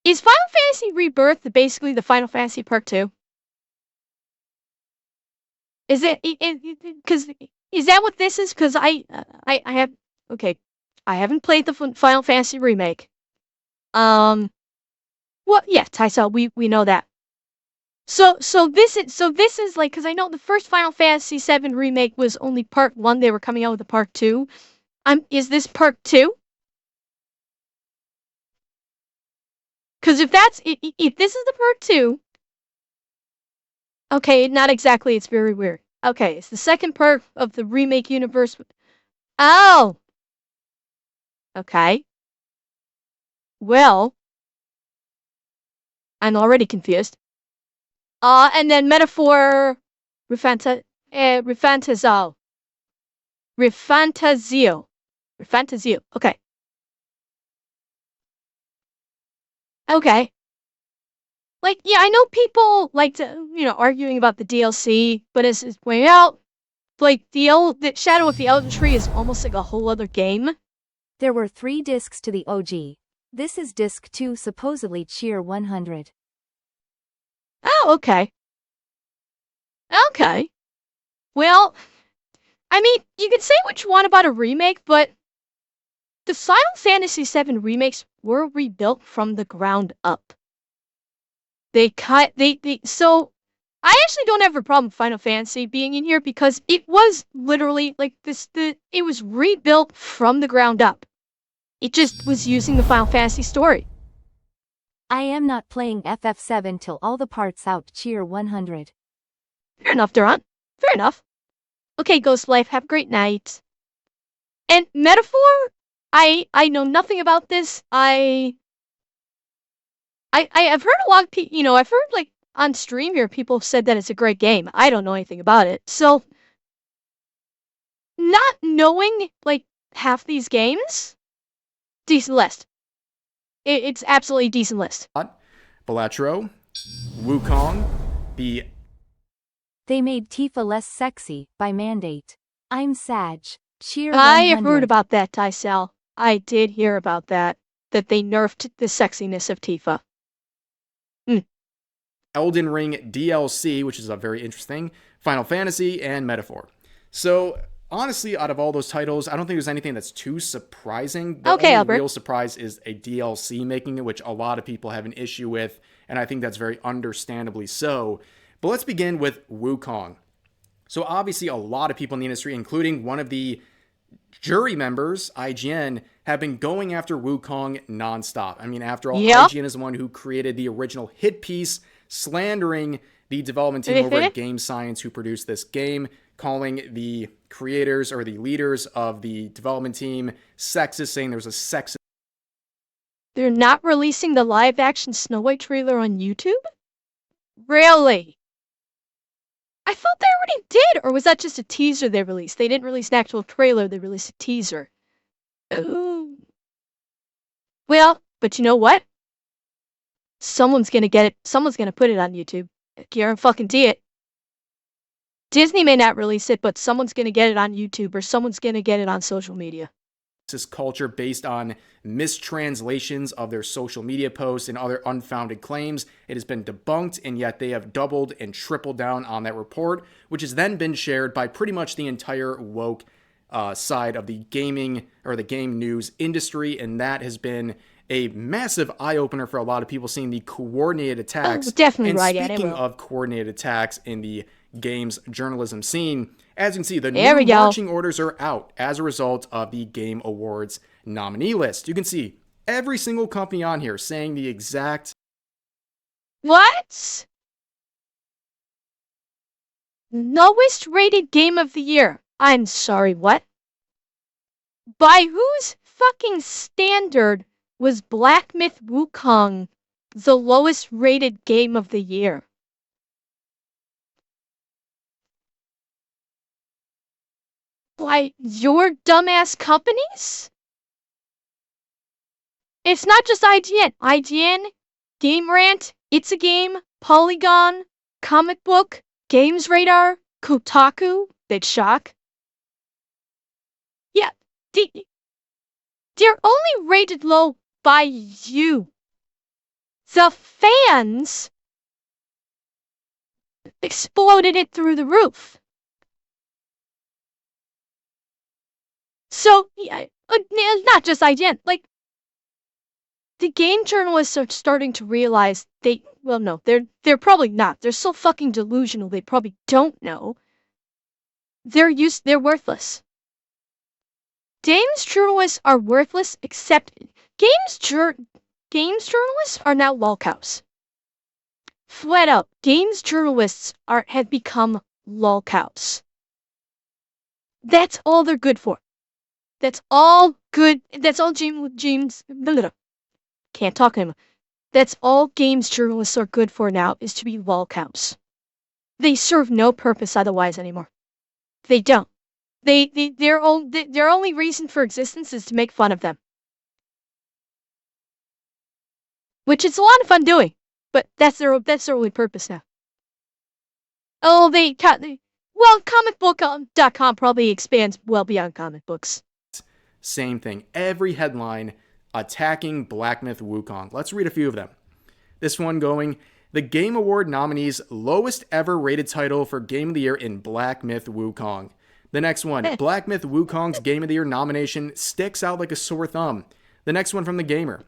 is Final Fantasy Rebirth basically the Final Fantasy Part 2? Is it? Because is that what this is? Because I haven't played the Final Fantasy remake. Well, yeah, Taisel, we know that. So this is like, because I know the first Final Fantasy VII remake was only part 1. They were coming out with the part 2. Is this part 2? Because if this is the part 2, okay, not exactly. It's very weird. Okay, it's the second part of the remake universe. Oh, okay. Well, I'm already confused. And then metaphor, refantazio, refantazio. Okay, okay. Like, yeah, I know people like to, arguing about the DLC, but as it's pointed out, like the Shadow of the Elder Tree is almost like a whole other game. There were 3 discs to the OG. This is disc 2, supposedly Cheer 100. Oh, okay. Okay. Well, I mean, you can say what you want about a remake, but the Final Fantasy VII remakes were rebuilt from the ground up. So I actually don't have a problem with Final Fantasy being in here because it was literally like it was rebuilt from the ground up. It just was using the Final Fantasy story. I am not playing FF7 till all the parts out. Cheer 100. Fair enough, Durant. Fair enough. Okay, Ghost Life, have a great night. And Metaphor, I know nothing about this. I've heard a lot of people, I've heard like on stream here, people have said that it's a great game. I don't know anything about it. So, not knowing like half these games, decent list. It's absolutely decent list. Balatro, Wukong, the... They made Tifa less sexy by mandate. I'm Sag. Cheer 100. I have heard about that, Tysel. I did hear about that they nerfed the sexiness of Tifa. Elden Ring DLC, which is a very interesting, Final Fantasy, and Metaphor. So, honestly, out of all those titles, I don't think there's anything that's too surprising. The only real surprise is a DLC making it, which a lot of people have an issue with, and I think that's very understandably so. But let's begin with Wukong. So, obviously, a lot of people in the industry, including one of the jury members, IGN, have been going after Wukong nonstop. I mean, after all, IGN is the one who created the original hit piece, slandering the development team over at Game Science who produced this game, calling the creators or the leaders of the development team sexist, saying there was a sexist... They're not releasing the live-action Snow White trailer on YouTube? Really? I thought they already did, or was that just a teaser they released? They didn't release an actual trailer, they released a teaser. Ooh. Well, but you know what? Someone's gonna get it. Someone's gonna put it on YouTube. Guarantee it. Disney may not release it, but someone's gonna get it on YouTube or someone's gonna get it on social media. This culture based on mistranslations of their social media posts and other unfounded claims. It has been debunked, and yet they have doubled and tripled down on that report, which has then been shared by pretty much the entire woke side of the gaming or the game news industry, and that has been a massive eye-opener for a lot of people, seeing the coordinated attacks. Oh, definitely and right. Speaking of coordinated attacks in the games journalism scene, as you can see, the there new marching orders are out as a result of the Game Awards nominee list. You can see every single company on here saying the exact... What? Lowest rated game of the year. I'm sorry, what? By whose fucking standard was Black Myth Wukong the lowest rated game of the year? Why, your dumbass companies? It's not just IGN. IGN, Game Rant, It's a Game, Polygon, Comic Book, Games Radar, Kotaku, big shock. Yeah, they're only rated low by you. The fans exploded it through the roof. So, yeah, not just IGN, like, the game journalists are starting to realize they're probably not. They're so fucking delusional they probably don't know. They're worthless. Games journalists are worthless, except games journalists are now lolcows. Flat out, games journalists have become lolcows. That's all they're good for. That's all James can't talk anymore. That's all games journalists are good for now, is to be lolcows. They serve no purpose otherwise anymore. They don't. Their only reason for existence is to make fun of them. Which it's a lot of fun doing, but that's their only purpose now. Oh, comicbook.com probably expands well beyond comic books. Same thing. Every headline attacking Black Myth Wukong. Let's read a few of them. This one going, the Game Award nominees' lowest ever rated title for Game of the Year in Black Myth Wukong. The next one, Black Myth Wukong's Game of the Year nomination sticks out like a sore thumb. The next one from The Gamer.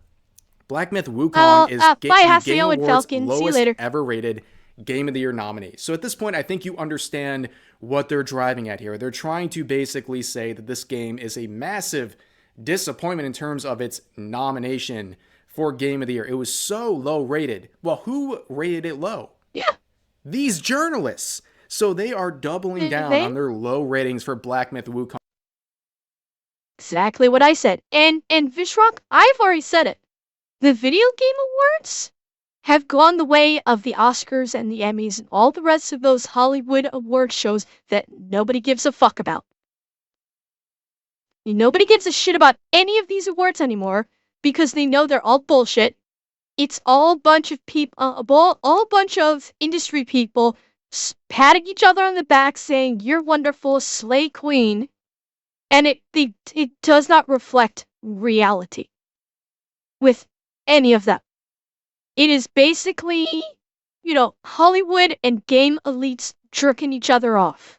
Black Myth Wukong is the Game Awards lowest ever rated Game of the Year nominee. So at this point, I think you understand what they're driving at here. They're trying to basically say that this game is a massive disappointment in terms of its nomination for Game of the Year. It was so low rated. Well, who rated it low? Yeah. These journalists. So they are doubling down on their low ratings for Black Myth Wukong. Exactly what I said. And Vishrock, I've already said it. The Video Game Awards have gone the way of the Oscars and the Emmys and all the rest of those Hollywood award shows that nobody gives a fuck about. Nobody gives a shit about any of these awards anymore because they know they're all bullshit. It's all a bunch of people, all a bunch of industry people patting each other on the back saying, you're wonderful, slay queen. And it does not reflect reality with any of them. It is basically, Hollywood and game elites jerking each other off,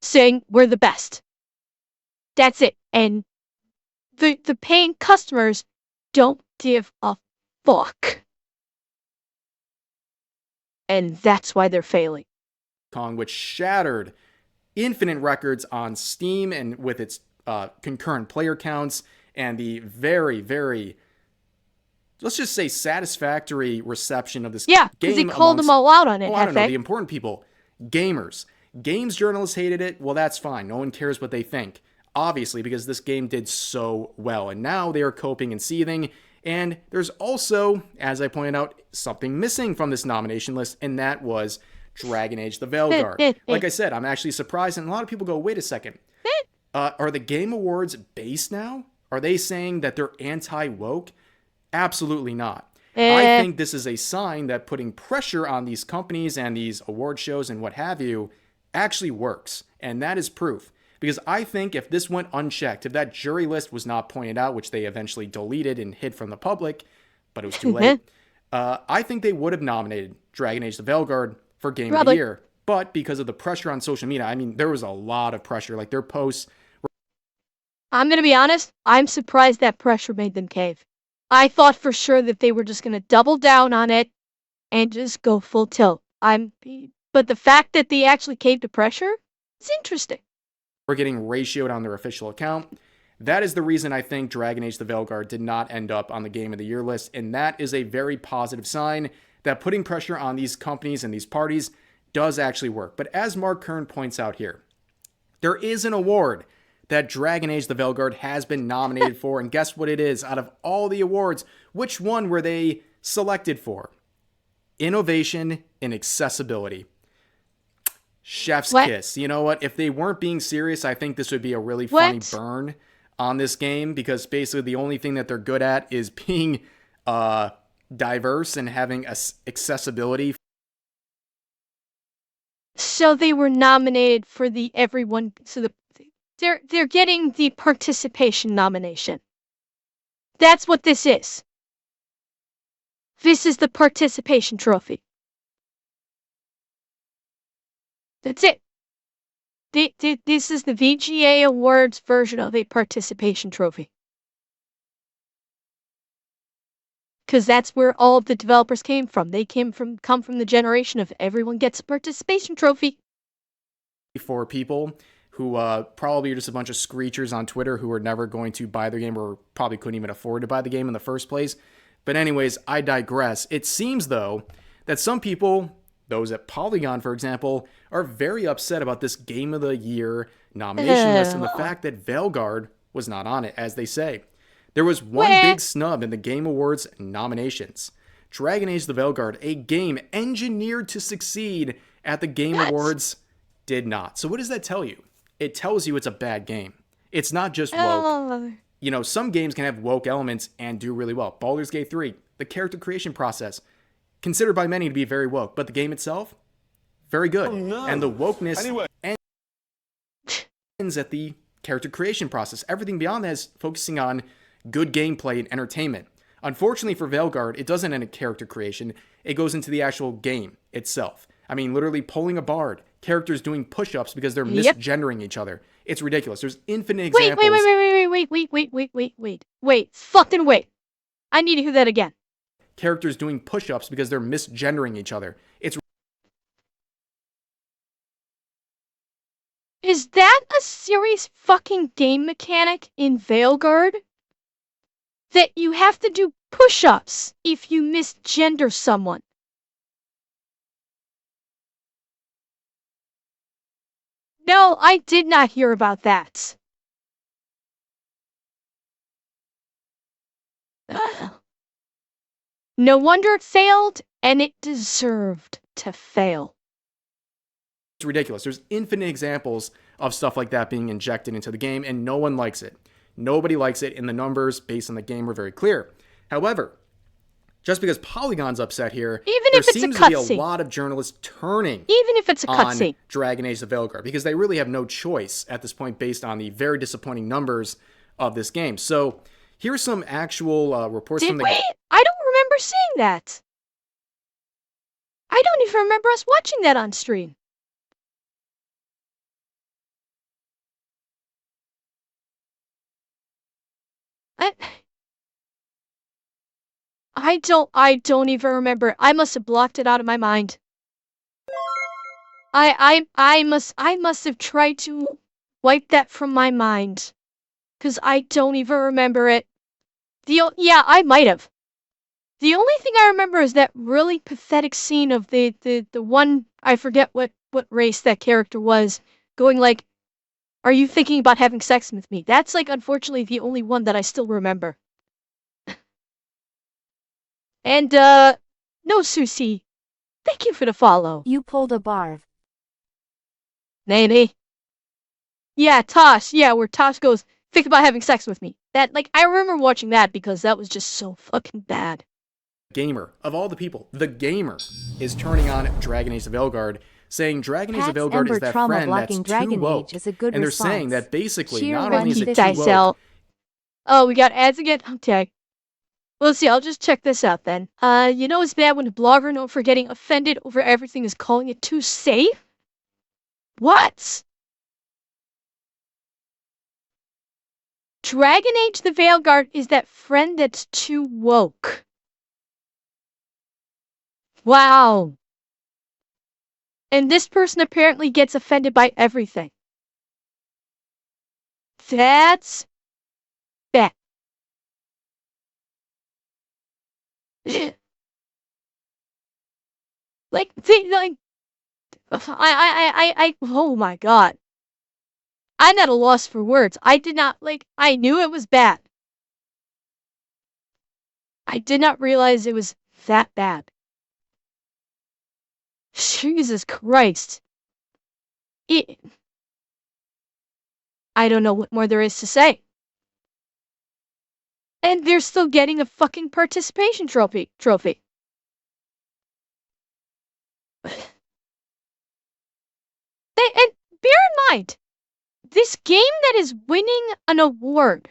saying we're the best. That's it. And the paying customers don't give a fuck. And that's why they're failing. Which shattered infinite records on Steam and with its concurrent player counts and the very, very, let's just say, satisfactory reception of this game. Yeah, because they called them all out on it. I don't know, the important people, gamers. Games journalists hated it. Well, that's fine. No one cares what they think. Obviously, because this game did so well. And now they are coping and seething. And there's also, as I pointed out, something missing from this nomination list, and that was Dragon Age the Veilguard. Like I said, I'm actually surprised, and a lot of people go, wait a second. Are the Game Awards based now? Are they saying that they're anti-woke? Absolutely not. I think this is a sign that putting pressure on these companies and these award shows and what have you actually works, and that is proof. Because I think if this went unchecked, if that jury list was not pointed out, which they eventually deleted and hid from the public, but it was too late, I think they would have nominated Dragon Age the Veilguard for Game of the Year. But because of the pressure on social media, I mean, there was a lot of pressure. Like, their posts were... I'm going to be honest, I'm surprised that pressure made them cave. I thought for sure that they were just going to double down on it and just go full tilt. But the fact that they actually caved to pressure, it's interesting. We're getting ratioed on their official account. That is the reason I think Dragon Age the Veilguard did not end up on the Game of the Year list, and that is a very positive sign that putting pressure on these companies and these parties does actually work. But as Mark Kern points out here, there is an award that Dragon Age the Veilguard has been nominated for, and guess what it is? Out of all the awards, which one were they selected for? Innovation in accessibility. Chef's kiss. You know what? If they weren't being serious, I think this would be a really funny burn on this game, because basically the only thing that they're good at is being diverse and having accessibility. So they were nominated for the everyone. So they're getting the participation nomination. That's what this is. This is the participation trophy. That's it. This is the VGA Awards version of a participation trophy. Because that's where all of the developers came from. They come from the generation of everyone gets a participation trophy. For people who probably are just a bunch of screechers on Twitter who are never going to buy the game or probably couldn't even afford to buy the game in the first place. But anyways, I digress. It seems, though, that some people, those at Polygon, for example, are very upset about this Game of the Year nomination list and the fact that Veilguard was not on it, as they say. There was one big snub in the Game Awards nominations. Dragon Age the Veilguard, a game engineered to succeed at the Game Awards, did not. So what does that tell you? It tells you it's a bad game. It's not just woke. You know, some games can have woke elements and do really well. Baldur's Gate 3, the character creation process, considered by many to be very woke, but the game itself, very good. Oh, no. And the wokeness ends at the character creation process. Everything beyond that is focusing on good gameplay and entertainment. Unfortunately for Veilguard, it doesn't end at character creation. It goes into the actual game itself. I mean, literally pulling a bard, characters doing push-ups because they're misgendering each other. It's ridiculous. There's infinite examples. Wait, fucking wait. I need to hear that again. Characters doing push-ups because they're misgendering each other. Is that a serious fucking game mechanic in Veilguard? That you have to do push-ups if you misgender someone? No, I did not hear about that. No wonder it failed, and it deserved to fail. It's ridiculous. There's infinite examples of stuff like that being injected into the game, and no one likes it. Nobody likes it, and the numbers based on the game are very clear. However, just because Polygon's upset here, there seems to be a lot of journalists turning on Dragon Age the Veilguard because they really have no choice at this point based on the very disappointing numbers of this game. So here's some actual reports from the game. I don't remember seeing that. I don't even remember us watching that on stream. I don't even remember. I must have blocked it out of my mind. I must have tried to wipe that from my mind. 'Cause I don't even remember it. Yeah, I might have. The only thing I remember is that really pathetic scene of the one, I forget what race that character was, going like, "Are you thinking about having sex with me?" That's like unfortunately the only one that I still remember. And, no, Susie. Thank you for the follow. You pulled a barf. Nay. Yeah, Tosh. Yeah, where Tosh goes, think about having sex with me. That, like, I remember watching that because that was just so fucking bad. Gamer, of all the people, the gamer is turning on Dragon Age the Veilguard, saying Dragon Age the Veilguard is that friend that's too woke. And they're saying that basically, not only is it too woke... Oh, we got ads again? Okay. Well, see, I'll just check this out then. You know it's bad when a blogger known for getting offended over everything is calling it too safe? What? Dragon Age the Veilguard is that friend that's too woke. Wow. And this person apparently gets offended by everything. That's bad. Oh my god. I'm at a loss for words. I knew it was bad. I did not realize it was that bad. Jesus Christ. I don't know what more there is to say. And they're still getting a fucking participation trophy. And bear in mind, this game that is winning an award,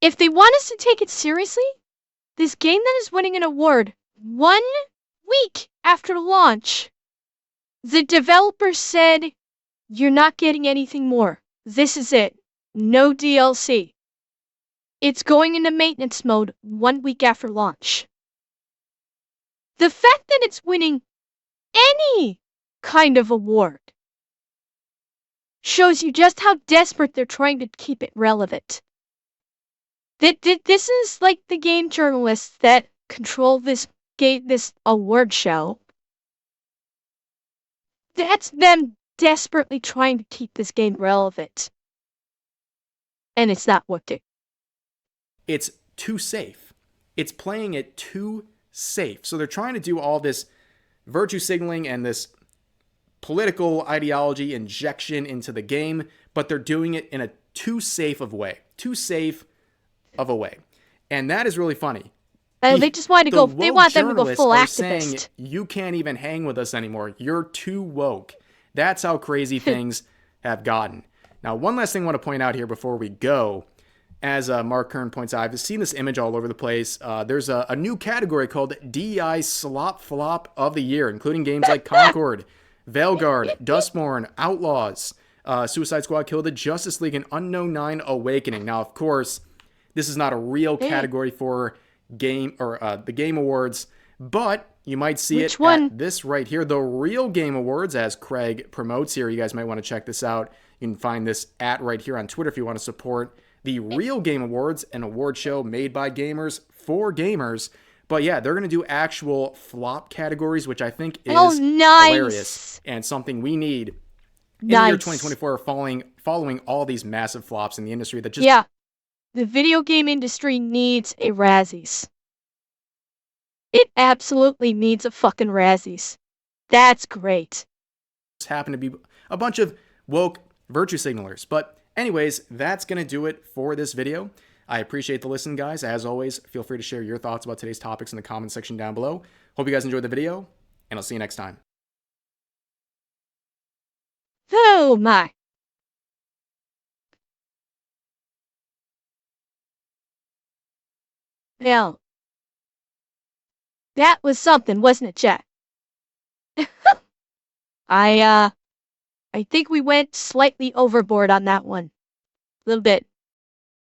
if they want us to take it seriously, this game that is winning an award 1 week after launch, the developer said, "You're not getting anything more. This is it. No DLC." it's going into maintenance mode 1 week after launch. The fact that it's winning any kind of award shows you just how desperate they're trying to keep it relevant. This is like the game journalists that control this award show. That's them desperately trying to keep this game relevant. And it's not working. It's too safe. It's playing it too safe. So they're trying to do all this virtue signaling and this political ideology injection into the game, but they're doing it in a too safe of way. Too safe of a way. And that is really funny. They just want to go, they want them to go full activist. Saying, you can't even hang with us anymore. You're too woke. That's how crazy things have gotten. Now, one last thing I want to point out here before we go. As Mark Kern points out, I've seen this image all over the place. There's a new category called DEI Slop Flop of the Year, including games like Concord, Veilguard, Dustborn, Outlaws, Suicide Squad Kill the Justice League, and Unknown 9 Awakening. Now, of course, this is not a real category for game or the Game Awards, but you might see at this right here, the Real Game Awards, as Craig promotes here. You guys might want to check this out. You can find this right here on Twitter if you want to support the Real Game Awards, an award show made by gamers for gamers. But yeah, they're going to do actual flop categories, which I think is hilarious and something we need in the year 2024, following all these massive flops in the industry that just... Yeah, the video game industry needs a Razzies. It absolutely needs a fucking Razzies. That's great. Happen to be a bunch of woke virtue signalers. But anyways, that's going to do it for this video. I appreciate the listen, guys. As always, feel free to share your thoughts about today's topics in the comment section down below. Hope you guys enjoyed the video, and I'll see you next time. Oh my. Now, that was something, wasn't it, Jack? I think we went slightly overboard on that one. A little bit.